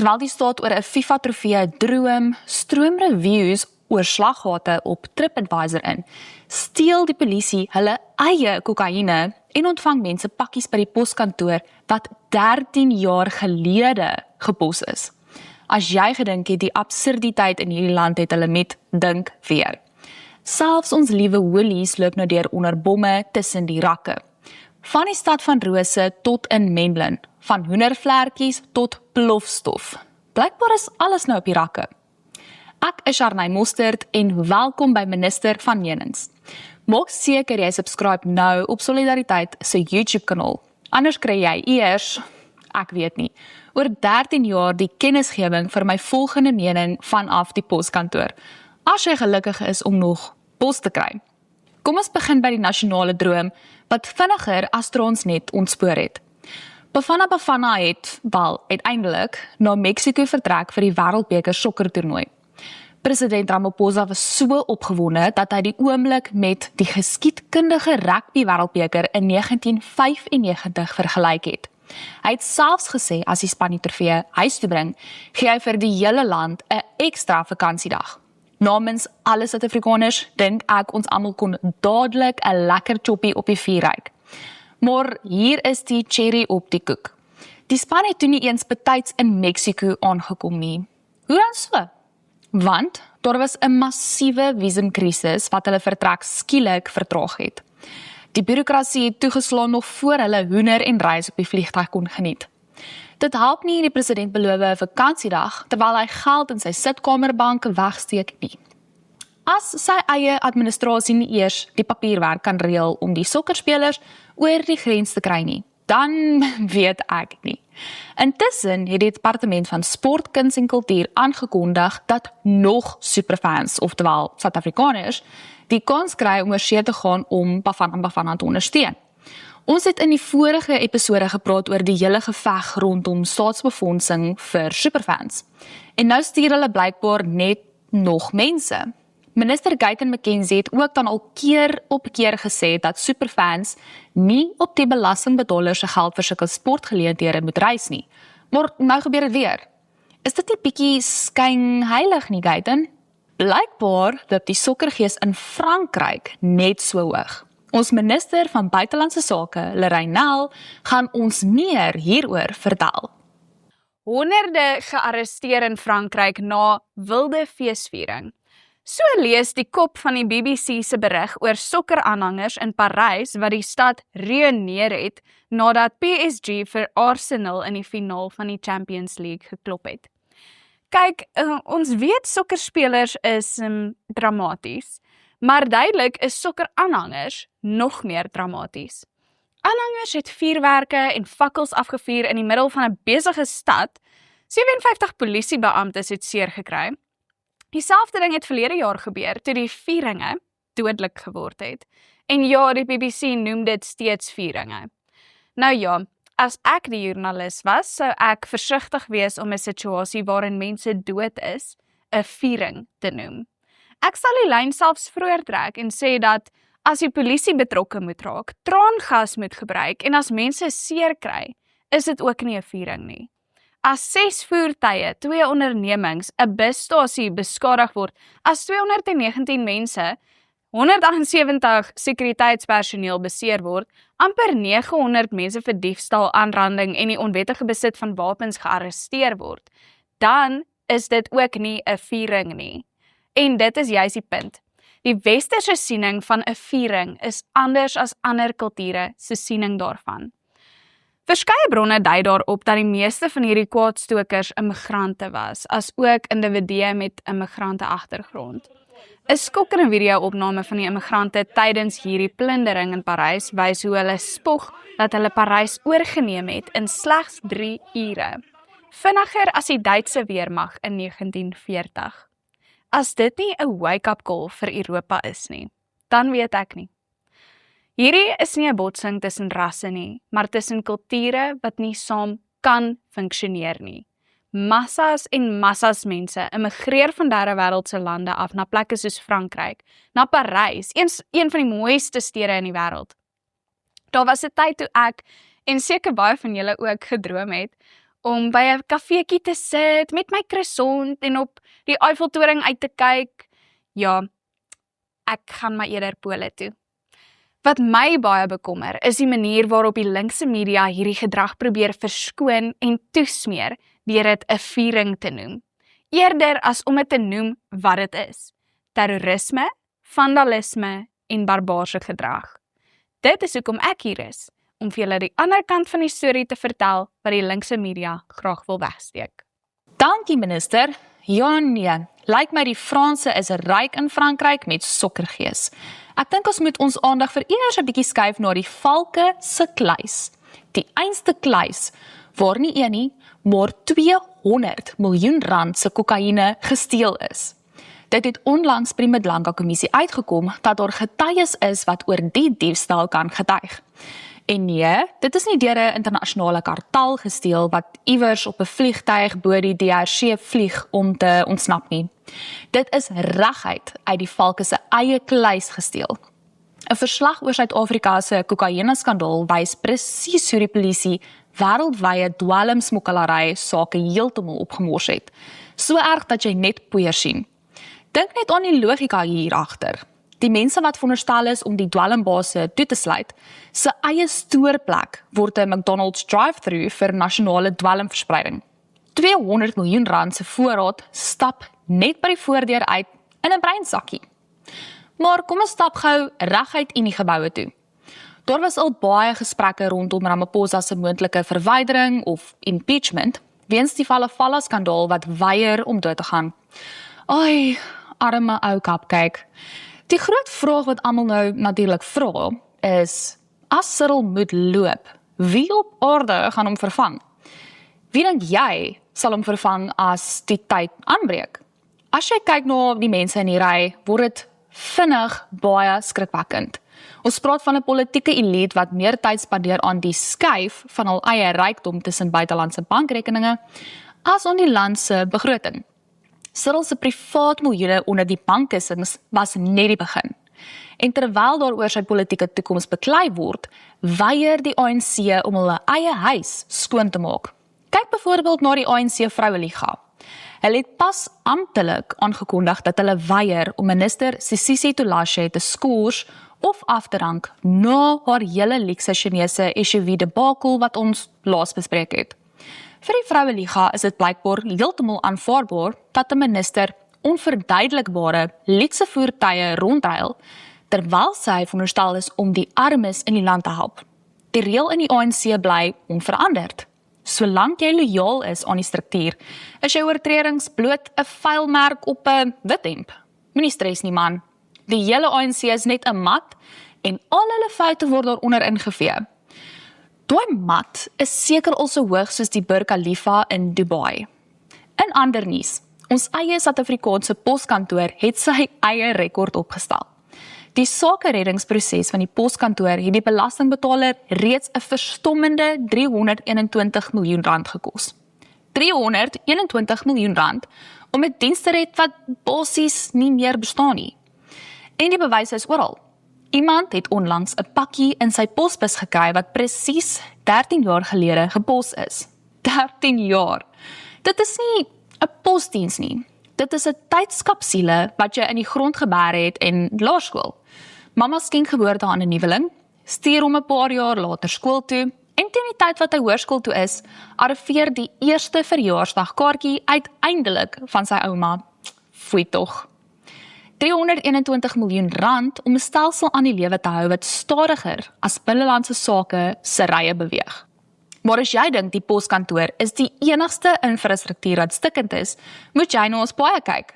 Terwyl die staat oor 'n FIFA-trofee droom, stroom reviews oor slaggate op TripAdvisor in, steel die polisie hulle eie kokaine en ontvang mense pakkies by die poskantoor wat 13 jaar gelede gepos is. As jy gedink het die absurditeit in hierdie land het hulle met dink weer. Selfs ons liewe Woolies loop nou deur onder bomme tussen die rakke. Van die stad van Rose tot in Menlyn, van hoendervlekkies tot plofstof. Blykbaar is alles nou op die rakke. Ek is Sharnay Mostert en welkom by Minister van Menings. Maak seker jy subscribe nou op Solidariteit se YouTube kanaal. Anders kry jy eers, ek weet nie, oor 13 jaar die kennisgewing vir my volgende mening vanaf die poskantoor. As jy gelukkig is om nog pos te kry. Kom ons begin by die nasionale droom, wat vinniger as Transnet ontspoor het. Bafana het, uiteindelik, na Mexico vertrek vir die Wêreldbeker sokkertoernooi. President Ramaphosa was so opgewonde dat hy die oomblik met die geskiedkundige rugby wêreldbeker in 1995 vergelyk het. Hy het selfs gesê as die span die trofee huis toe bring, gee hy vir die hele land 'n ekstra vakansiedag. Namens alle Suid-Afrikaners dink ek ons almal kon dadelik 'n lekker choppie op die vuur ryk. Maar hier is die cherry op die koek. Die span het toe nie eens betyds in Mexico aangekom nie. Hoe dan so? Want daar was 'n massiewe visumkrisis wat hulle vertrek skielik vertraag het. Die bureaukrasie het toegeslaan nog voor hulle hoender en rys op die vliegtuig kon geniet. Dit help nie die president beloof 'n vakansiedag terwyl hy geld in sy sitkamerbank wegsteek nie. As sy eie administrasie nie eers die papierwerk kan reël om die sokkerspelers oor die grens te kry nie, dan weet ek nie. Intussen het die departement van sport, kuns en kultuur aangekondig dat nog superfans, oftewel Suid-Afrikaners, die kans kry om oorsee te gaan om Bafana te ondersteun. Ons het in die vorige episode gepraat oor die hele geveg rondom staatsbefondsing vir superfans. En nou stuur hulle blykbaar net nog mense. Minister Guyton McKenzie het ook dan al keer op keer gesê dat superfans nie op die belastingbetaler se geld vir sulke sportgeleenthede moet reis nie. Maar nou gebeur dit weer. Is dit nie bietjie skynheilig nie, Guyton? Blykbaar loop die sokkergees in Frankryk net so hoog. Ons minister van buitelandse sake, Lorraine Nel, gaan ons meer hieroor vertel. Honderde gearresteer in Frankryk na wilde feesviering. So lees die kop van die BBC se berig oor sokkeraanhangers in Parys wat die stad reüneer het nadat PSG vir Arsenal in die finaal van die Champions League geklop het. Kyk, ons weet sokkerspelers is dramaties, maar duidelik is sokkeraanhangers nog meer dramaties. Aanhangers het vuurwerke en fakkels afgevuur in die middel van 'n besige stad. 57 polisiebeamptes het seer gekry. Dieselfde ding het verlede jaar gebeur toe die vieringe dodelik geword het. En ja, die BBC noem dit steeds vieringe. Nou ja, as ek die joernalis was, sou ek versigtig wees om 'n situasie waarin mense dood is, 'n viering te noem. Ek sal die lyn selfs vroeër trek en sê dat as die polisie betrokke moet raak, traangas moet gebruik en as mense seer kry, is dit ook nie 'n viering nie. As 6 voertuie, 2 ondernemings, 'n busstasie beskadig word, as 219 mense, 178 sekuriteitspersoneel beseer word, amper 900 mense vir diefstal, aanranding en die onwettige besit van wapens gearresteer word, dan is dit ook nie 'n viering nie. En dit is juis die punt. Die westerse siening van 'n viering is anders as ander kulture se siening daarvan. Verskeie bronne dui daarop dat die meeste van hierdie kwaadstokers immigrante was, as ook individue met immigrante agtergrond. 'n Skokkende video-opname van die immigrante tydens hierdie plundering in Parys wys hoe hulle spog dat hulle Parys oorgeneem het in slegs 3 ure. Vinniger as die Duitse weermag in 1940. As dit nie 'n wake-up call vir Europa is nie, dan weet ek nie. Hierdie is nie 'n botsing tussen rasse nie, maar tussen kulture wat nie saam kan funksioneer nie. Massas en massas mense immigreer van derde wêreldse lande af na plekke soos Frankryk, na Parys, een van die mooiste stede in die wêreld. Daar was 'n tyd toe ek, en seker baie van julle ook gedroom het, om by 'n kafeetjie te sit met my croissant en op die Eiffeltoring uit te kyk. Ja, ek gaan maar eerder pole toe. Wat my baie bekommer, is die manier waarop die linkse media hierdie gedrag probeer verskoon en toesmeer deur dit 'n viering te noem, eerder as om dit te noem wat dit is: terrorisme, vandalisme en barbaarse gedrag. Dit is hoekom ek hier is, om vir julle die ander kant van die storie te vertel wat die linkse media graag wil wegsteek. Dankie minister. Ja nee, lyk my die Franse is ryk in Frankryk met sokkergees. Ek dink ons moet ons aandag vir eers 'n bietjie skuif na die valke se kluis. Die einste kluis waar nie een nie, maar 200 miljoen rand se kokaine gesteel is. Dit het onlangs by die Madlanga kommissie uitgekom dat daar getuies is wat oor die diefstal kan getuig. En nee, dit is nie deur 'n internasionale kartel gesteel wat iewers op 'n vliegtuig bo die DRC vlieg om te ontsnap nie. Dit is reguit uit die valke se eie kluis gesteel. 'n Verslag oor Suid-Afrika se kokaine-skandaal wys presies hoe die polisie wêreldwye dwelmsmokkelary sake heeltemal opgemors het. So erg dat jy net poeier sien. Dink net aan die logika hier agter. Die mense wat veronderstel is om die dwelmbase toe te sluit, se eie stoorplek word 'n McDonald's drive-thru vir nasionale dwelmverspreiding. 200 miljoen rand se voorraad stap net by die voordeur uit in 'n breinsakkie. Maar kom ons stap gou reguit in die geboue toe. Daar was al baie gesprekke rondom Ramaphosa se moontlike verwydering of impeachment weens die Falafala-skandaal wat weier om dood te gaan. Ai, arme ou Cupcake. Die groot vraag wat almal nou natuurlik vra is, as Cyril moet loop, wie op aarde gaan hom vervang? Wie dink jy sal hom vervang as die tyd aanbreek? As jy kyk na die mense in die ry, word dit vinnig baie skrikwekkend. Ons praat van 'n politieke elite wat meer tyd spandeer aan die skuif van hul eie rykdom tussen buitelandse bankrekeninge as aan die land se begroting. Cyril se privaat miljoene onder die bankkussings was net die begin. En terwyl daar oor sy politieke toekoms beklei word, weier die ANC om hulle eie huis skoon te maak. Kyk byvoorbeeld na die ANC Vroueliga. Hulle het pas amptelik aangekondig dat hulle weier om minister Sisisi Tulashe te skors of af te rank na haar hele luukse Chinese SUV debakel wat ons laas bespreek het. Vir die Vroueliga is dit blykbaar heeltemal aanvaarbaar dat 'n minister onverduidelikbare luukse voertuie rondruil, terwyl sy veronderstel is om die armes in die land te help. Die reël in die ANC bly onveranderd. Solank jy lojaal is aan die struktuur, is jou oortredings bloot 'n vuilmerk op 'n wit hemp. Moenie stres nie man. Die hele ANC is net 'n mat en al hulle foute word daaronder ingevee. Daai mat is seker al so hoog soos die Burj Khalifa in Dubai. In ander nuus, ons eie Suid-Afrikaanse poskantoor het sy eie rekord opgestel. Die sakereddingsproses van die poskantoor het die belastingbetaler reeds 'n verstommende 321 miljoen rand gekos. 321 miljoen rand om 'n diens te red wat basies nie meer bestaan nie. En die bewyse is oral. Iemand het onlangs 'n pakkie in sy posbus gekry wat presies 13 jaar gelede gepos is. 13 jaar. Dit is nie 'n posdiens nie. Dit is 'n tydskapsule wat jy in die grond geberg het en laerskool. Mamma skenk geboorte aan 'n nuweling, stuur hom 'n paar jaar later skool toe en teen die tyd wat hy hoërskool toe is, arriveer die eerste verjaarsdagkaartjie uiteindelik van sy ouma. Foei tog. 321 miljoen rand om 'n stelsel aan die lewe te hou wat stadiger as binnelandse sake se rye beweeg. Maar as jy dink die poskantoor is die enigste infrastruktuur wat stikkend is, moet jy na ons paaie kyk.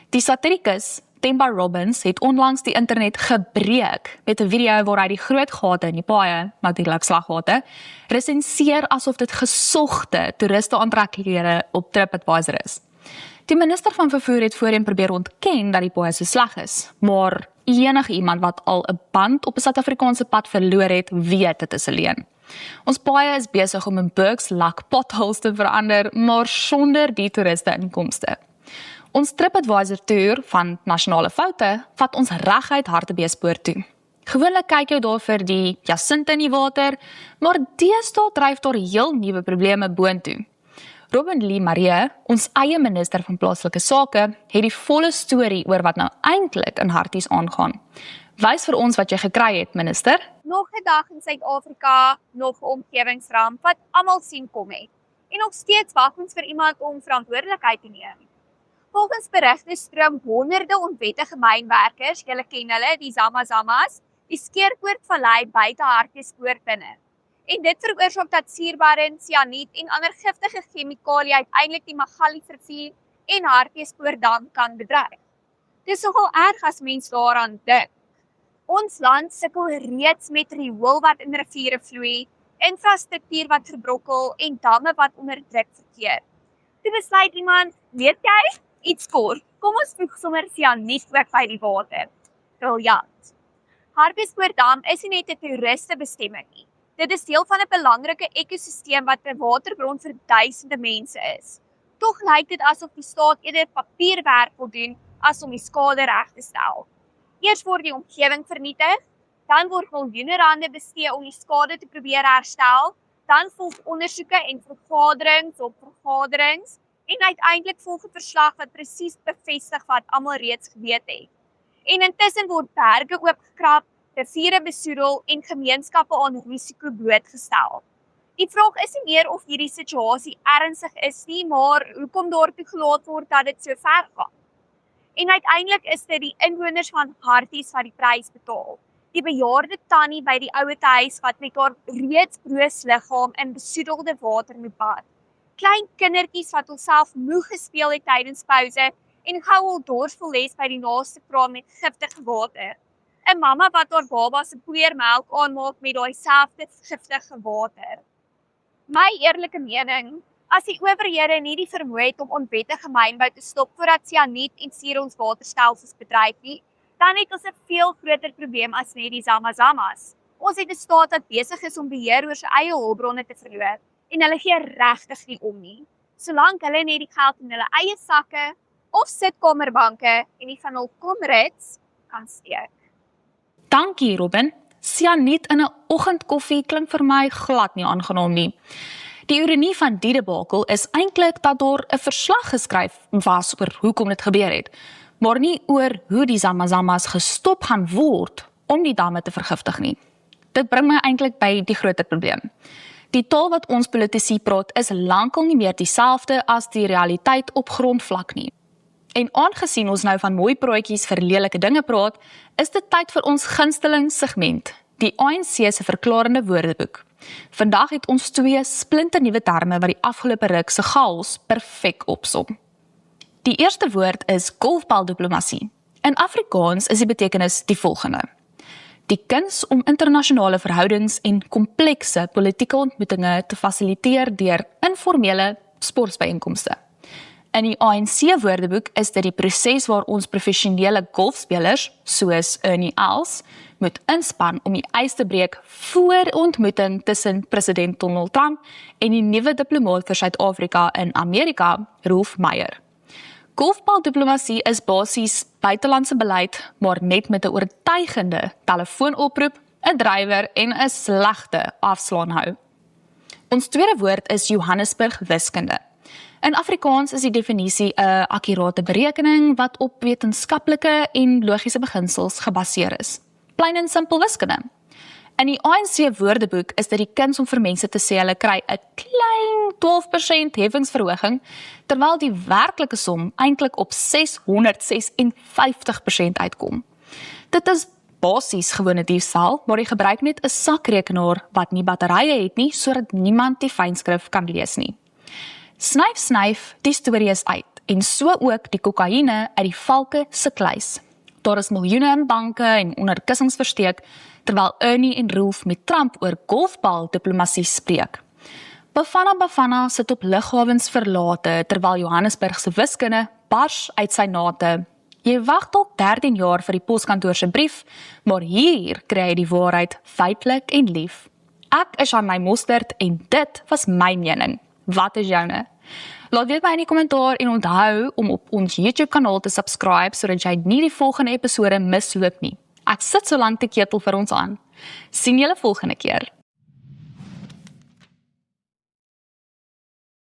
Die satirikus Themba Robbins het onlangs die internet gebreek met 'n video waar hy die groot gate in die paaie, natuurlik slaggate, resenseer asof dit gesogte toeriste aantreklikhede op TripAdvisor is. Die minister van vervoer het voorheen probeer ontken dat die paaie so sleg is, maar enige iemand wat al 'n band op 'n Suid-Afrikaanse pad verloor het, weet dit is 'n leuen. Ons paaie is besig om in Burke's Luck potholes te verander, maar sonder die toeriste inkomste. Ons TripAdvisor toer van nasionale foute vat ons reguit Hartbeespoort toe. Gewoonlik kyk jy daar vir die jasinte in die water, maar deesdae dryf daar heel nuwe probleme boontoe. Robin Lee Marie, ons eie minister van plaaslike sake, het die volle storie oor wat nou eintlik in Harties aangaan. Wys vir ons wat jy gekry het, minister. Nog 'n dag in Suid-Afrika, nog 'n omgewingsramp wat almal sien kom het. En nog steeds wag ons vir iemand om verantwoordelikheid te neem. Volgens berigte stroom honderde onwettige mynwerkers, julle ken hulle, die Zamazamas, die Skeerpoortvallei buite Hartbeespoort binne. En dit veroorsaak dat suurbarin, sianiet en ander giftige chemikalieë uiteindelik die Magaliesrivier en Hartbeespoortdam kan bedreig. Dis nogal erg as mens daaraan dink. Ons land sukkel reeds met riool wat in riviere vloei, infrastruktuur wat verbrokkel en damme wat onder druk verkeer. Toe besluit iemand, weet jy, iets kort, kom ons voeg sommer sianiet ook by die water. Briljant. Hartbeespoortdam is nie net 'n toeristebestemming nie. Dit is deel van 'n belangrike ekosisteem wat 'n waterbron vir duisende mense is. Tog lyk dit asof die staat eerder papierwerk wil doen as om die skade reg te stel. Eers word die omgewing vernietig, dan word miljoene rande bestee om die skade te probeer herstel, dan volg ondersoeke en vergaderings op vergaderings en uiteindelik volg 'n verslag wat presies bevestig wat almal reeds geweet het. En intussen word berge oopgekrap, riviere besoedel en gemeenskappe aan risiko blootgestel. Die vraag is nie meer of hierdie situasie ernstig is nie, maar hoekom daar toegelaat word dat dit so ver gaan. En uiteindelik is dit die inwoners van Harties wat die prys betaal. Die bejaarde tannie by die ouetehuis wat met haar reeds broos liggaam in besoedelde water moet bad. Klein kindertjies wat hulself moeg gespeel het tydens pouse en gou al dors wil les by die naaste kraam met giftige water. 'n Mamma wat haar baba se poeiermelk aanmaak met daai selfde giftige water. My eerlike mening, as die owerhede nie die vermoë het om onwettige mynbou te stop voordat sianiet en suur ons waterstelsels bedreig nie, dan het ons 'n veel groter probleem as net die Zamazamas. Ons het 'n staat wat besig is om beheer oor sy eie hulpbronne te verloor en hulle gee regtig nie om nie. Solank hulle net die geld in hulle eie sakke of sitkamerbanke en die van hul komrades kan steek. Dankie, Robin. Sianiet in 'n oggendkoffie klink vir my glad nie aangenaam nie. Die ironie van die debakel is eintlik dat daar 'n verslag geskryf was oor hoekom dit gebeur het, maar nie oor hoe die Zamazamas gestop gaan word om die damme te vergiftig nie. Dit bring my eintlik by die groter probleem. Die taal wat ons politici praat is lankal nie meer dieselfde as die realiteit op grondvlak nie. En aangesien ons nou van mooi praatjies vir lelike dinge praat, is dit tyd vir ons gunsteling segment, die ANC se verklarende woordeboek. Vandag het ons 2 splinternuwe terme wat die afgelope ruk se chaos perfek opsom. Die eerste woord is golfbaldiplomasie. In Afrikaans is die betekenis die volgende: die kuns om internasionale verhoudings en komplekse politieke ontmoetinge te fasiliteer deur informele sportbyeenkomste. In die ANC woordeboek is dit die proses waar ons professionele golfspelers, soos Ernie Els, moet inspan om die ys te breek voor ontmoeting tussen president Donald Trump en die nuwe diplomaat vir Suid-Afrika in Amerika, Rolf Meyer. Golfbaldiplomasie is basies buitelandse beleid, maar net met 'n oortuigende telefoonoproep, 'n drywer en 'n slegte afslaanhou. Ons tweede woord is Johannesburg wiskunde. In Afrikaans is die definisie 'n akkurate berekening wat op wetenskaplike en logiese beginsels gebaseer is. Plain en simpel wiskunde. In die ANC woordeboek is dit die kuns om vir mense te sê hulle kry 'n klein 12% heffingsverhoging, terwyl die werklike som eintlik op 656% uitkom. Dit is basies gewone diefstal, maar jy gebruik net 'n sakrekenaar wat nie batterye het nie, sodat niemand die fynskrif kan lees nie. Snyf, snyf, die storie is uit, en so ook die kokaine uit die valke se kluis. Daar is miljoene in banke en onder kussings versteek, terwyl Ernie en Rolf met Trump oor golfbaldiplomasie spreek. Bafana sit op lughawens verlate, terwyl Johannesburg se wiskunde bars uit sy nate. Jy wag dalk 13 jaar vir die poskantoor se brief, maar hier kry jy die waarheid feitelik en lief. Ek is aan my mosterd en dit was my mening. Wat is joune? Laat weet my in die kommentaar en onthou om op ons YouTube kanaal te subscribe sodat jy nie die volgende episode misloop nie. Ek sit so lank die ketel vir ons aan. Sien julle volgende keer.